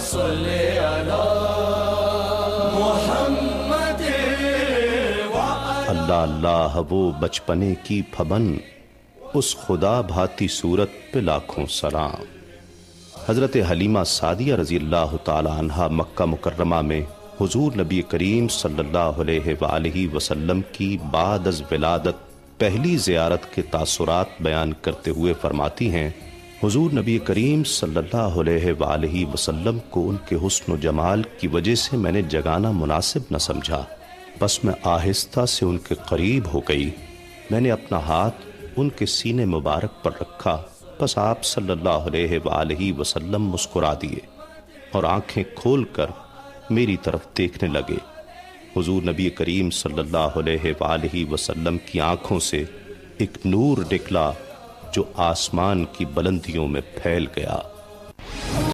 सल्ले अला मुहम्मद। अल्लाह अल्लाह वो बचपने की फबन, उस खुदा भाती सूरत पे लाखों सलाम। हज़रत हलीमा सादिया रज़ी अल्लाह ताला अन्हा मक्का मुकर्रमा में हुजूर नबी करीम सल्लल्लाहु अलैहि वसल्लम की बाद अज़ विलादत पहली ज़ियारत के तासुरात बयान करते हुए फरमाती हैं, हुजूर नबी करीम सल्लल्लाहु अलैहि वसल्लम को उनके हुस्न व जमाल की वजह से मैंने जगाना मुनासिब न समझा, बस मैं आहिस्ता से उनके करीब हो गई। मैंने अपना हाथ उनके सीने मुबारक पर रखा, बस आप सल्लल्लाहु अलैहि वसल्लम मुस्कुरा दिए और आंखें खोलकर मेरी तरफ देखने लगे। हुजूर नबी करीम सल्लल्लाहु अलैहि वसल्लम की आंखों से एक नूर निकला जो आसमान की बुलंदियों में फैल गया।